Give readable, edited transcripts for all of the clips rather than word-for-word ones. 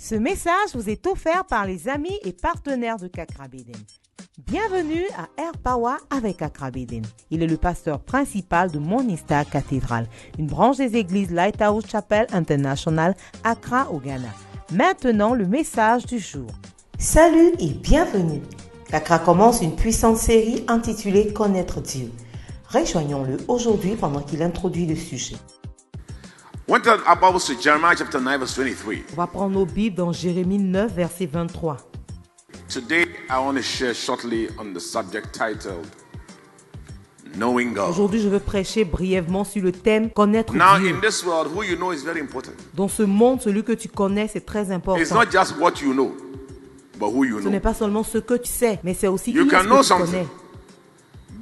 Ce message vous est offert par les amis et partenaires de Kakra Beden. Bienvenue à Air Power avec Kakra Beden. Il est le pasteur principal de Morning Star Cathedral, une branche des églises Lighthouse Chapel International, Accra au Ghana. Maintenant, le message du jour. Salut et bienvenue. Kakra commence une puissante série intitulée Connaître Dieu. Rejoignons-le aujourd'hui pendant qu'il introduit le sujet. Went to our Bibles to Jeremiah chapter 9 verse 23. On va prendre nos Bibles dans Jérémie 9, verset 23. Today I want to share shortly on the subject titled Knowing God. Aujourd'hui, je veux prêcher brièvement sur le thème Connaître Now Dieu. in this world, who you know is very important. Dans ce monde, celui que tu connais, c'est très important. It's not just what you know, but who you Ce n'est know. pas seulement ce que tu sais, mais c'est aussi You qui can est-ce know que tu something. connais.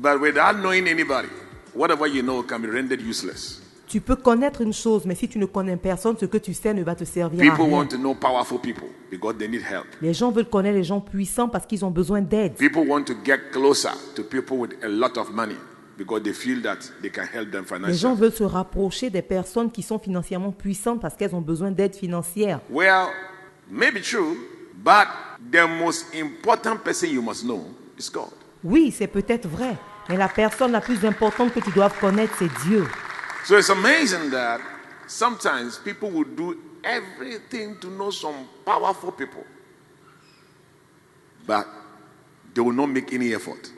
But without knowing anybody, whatever you know can be rendered useless. Tu peux connaître une chose, mais si tu ne connais personne, ce que tu sais ne va te servir à People rien. want to know powerful people because they need help. Les gens veulent connaître les gens puissants parce qu'ils ont besoin d'aide. People want to get closer to people with a lot of money because they feel that they can help them Les gens financially. veulent se rapprocher des personnes qui sont financièrement puissantes parce qu'elles ont besoin d'aide financière. Well, maybe true, but the most important person you must know is God. Oui, c'est peut-être vrai, mais la personne la plus importante que tu dois connaître, c'est Dieu. So it's amazing that sometimes people will do everything to know some powerful people, but they will not make any effort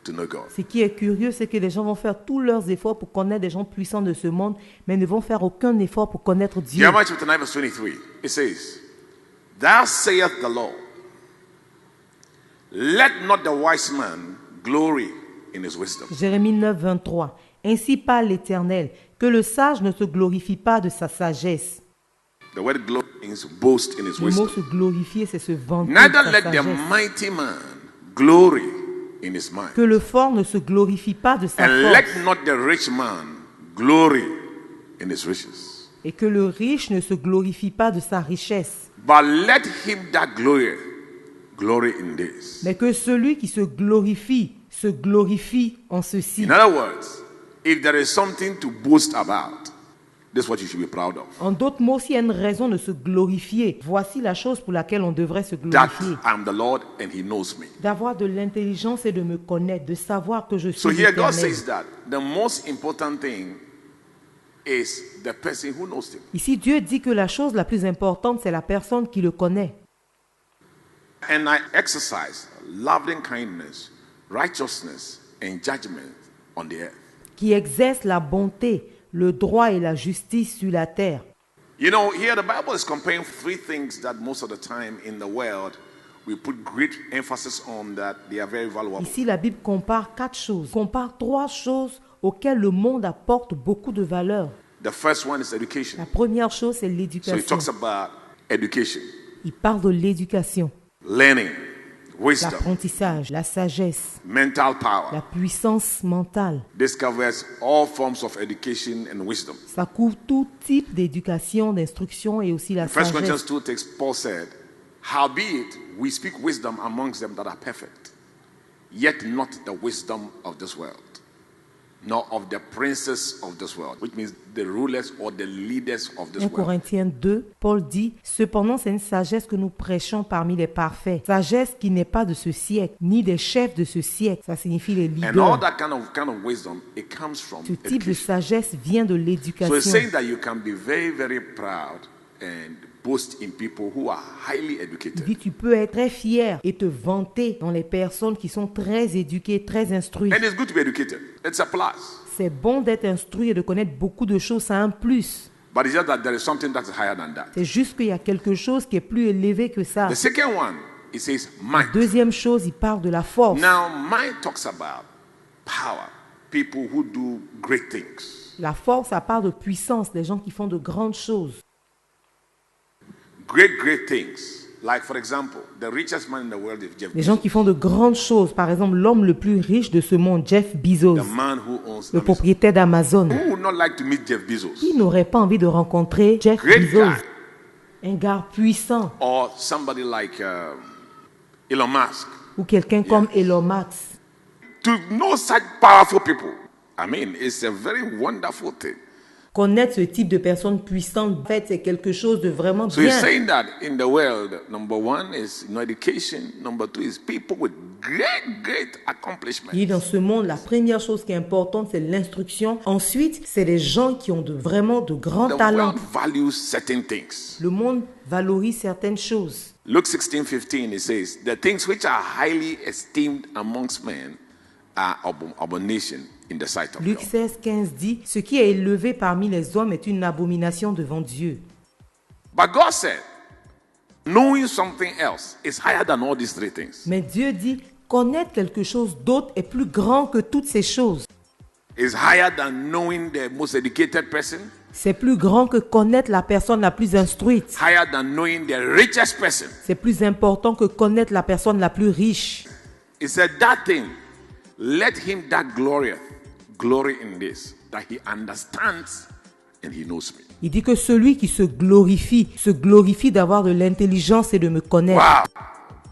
to know God. Ce qui est curieux, c'est que les gens vont faire tous leurs efforts pour connaître des gens puissants de ce monde, mais ne vont faire aucun effort pour connaître Dieu. Jeremiah chapter 9 verse 23, it says, Thou saith the Lord, let not the wise man glory in his wisdom. Jérémie 9, 23. Ainsi parle l'Éternel, que le sage ne se glorifie pas de sa sagesse. The word glory means boast in his Le mot wisdom. se glorifier, c'est se vanter de Neither sa let the sagesse. mighty man glory in his mind. Que le fort ne se glorifie pas de sa And let force. not the rich man glory in his riches. Et que le riche ne se glorifie pas de sa richesse. But let him that glory in this. Mais que celui qui se glorifie en ceci. In other words, if there is something to boast about, this is what you should be proud of. En d'autres mots, s'il y a une raison de se glorifier, voici la chose pour laquelle on devrait se That glorifier. I'm the Lord and he knows me. D'avoir de l'intelligence et de me connaître, de savoir que je suis So here God l'Éternel. says that the most important thing is the person who knows him. Ici, Dieu dit que la chose la plus importante, c'est la personne qui le connaît. And I exercise loving kindness, righteousness, and judgment on the earth. Qui exerce la bonté, le droit et la justice sur la terre. You know, here the Bible is comparing three things that most of the time in the world we put great emphasis on that they are very valuable. Ici, la Bible compare trois choses auxquelles le monde apporte beaucoup de valeur. The first one is education. La première chose, c'est So he l'éducation. talks about education, Il parle de l'éducation, learning, wisdom, l'apprentissage, la sagesse, mental power. la puissance mentale. This covers all forms of education and wisdom. Ça couvre tout type d'éducation, d'instruction et aussi la In 1 Corinthians sagesse. 2 texts, Paul said, Howbeit we speak wisdom amongst them that are perfect, yet not the wisdom of this world, nor of the princes of this world, which means the rulers or the leaders of this 1 world. Corinthiens 2, Paul dit, cependant c'est une sagesse que nous prêchons parmi les parfaits. Sagesse qui n'est pas de ce siècle, ni des chefs de ce siècle. Ça signifie les And all leaders. that kind of wisdom, it comes from Ce type de education. sagesse vient de So it's l'éducation. saying that you can be very, very proud and boast in people who are highly Il educated. dit, tu peux être très fier et te vanter dans les personnes qui sont très éduquées, très instruites. And it's good to be educated. It's a plus. C'est bon d'être instruit et de connaître beaucoup de choses, c'est un plus. But it's just that there is something that is higher than that. C'est juste qu'il y a quelque chose qui est plus élevé que ça. The second one, it says might. Deuxième chose, il parle de la force. Now, might talks about power, people who do great things. La force, ça parle de puissance, des gens qui font de grandes choses. Great things. Like, for example, the richest man in the world is Jeff Les gens Bezos, qui font de grandes choses. Par exemple, l'homme le plus riche de ce monde, Jeff Bezos, the man who owns le Amazon. propriétaire d'Amazon. Who would not like to meet Jeff Bezos? Qui n'aurait pas envie de rencontrer Jeff Great Bezos, guy. un gars puissant, Or somebody like Elon Musk. ou quelqu'un comme Elon Musk. To know such powerful people, I mean, it's a very wonderful thing. Connaître ce type de personnes puissantes, en fait, c'est quelque chose de vraiment So he's bien. saying that in the world, number one is education, number two is people with great accomplishments. Il dit dans ce monde, la première chose qui est importante, c'est l'instruction. Ensuite, c'est les gens qui ont vraiment de grands The talents. world values certain things. Le monde valorise certaines choses. Luke 16:15, it says, the things which are highly esteemed amongst men are abomination in the sight of Luc God. 16, 15 dit, ce qui est élevé parmi les hommes est une abomination devant Dieu. But God said, knowing something else is higher than all these three things. Mais Dieu dit, connaître quelque chose d'autre est plus grand que toutes ces choses. Is higher than knowing the most educated person, C'est plus grand que connaître la personne la plus instruite. higher than knowing the richest person. C'est plus important que connaître la personne la plus riche. He said, that thing, let him that glorieth glory in this, that he understands and he knows me. Il dit que celui qui se glorifie d'avoir de l'intelligence et de me connaître.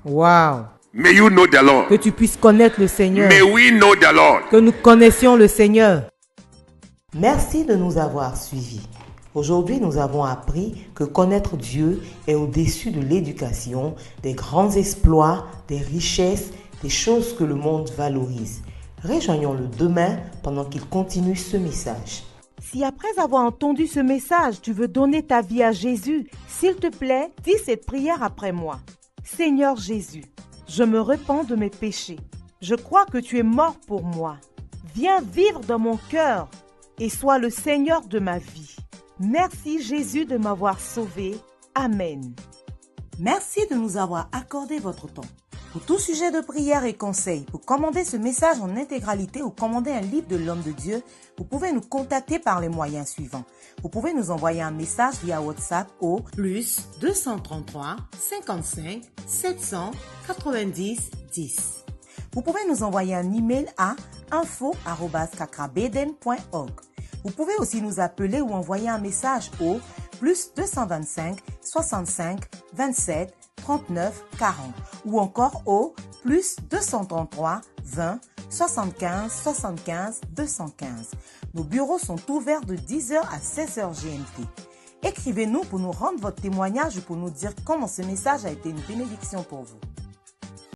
Wow. Wow. May you know the Lord. Que tu puisses connaître le Seigneur. May we know the Lord. Que nous connaissions le Seigneur. Merci de nous avoir suivis. Aujourd'hui, nous avons appris que connaître Dieu est au-dessus de l'éducation, des grands exploits, des richesses, des choses que le monde valorise. Rejoignons-le demain pendant qu'il continue ce message. Si après avoir entendu ce message, tu veux donner ta vie à Jésus, s'il te plaît, dis cette prière après moi. Seigneur Jésus, je me repens de mes péchés. Je crois que tu es mort pour moi. Viens vivre dans mon cœur et sois le Seigneur de ma vie. Merci Jésus de m'avoir sauvé. Amen. Merci de nous avoir accordé votre temps. Pour tout sujet de prière et conseils, pour commander ce message en intégralité ou commander un livre de l'homme de Dieu, vous pouvez nous contacter par les moyens suivants. Vous pouvez nous envoyer un message via WhatsApp au +233 55 790 10. Vous pouvez nous envoyer un email à info@kakrabeden.org. Vous pouvez aussi nous appeler ou envoyer un message au +225 65 27 39 40 ou encore au +233 20 75 75 215. Nos bureaux sont ouverts de 10h à 16h GMT. Écrivez-nous pour nous rendre votre témoignage ou pour nous dire comment ce message a été une bénédiction pour vous.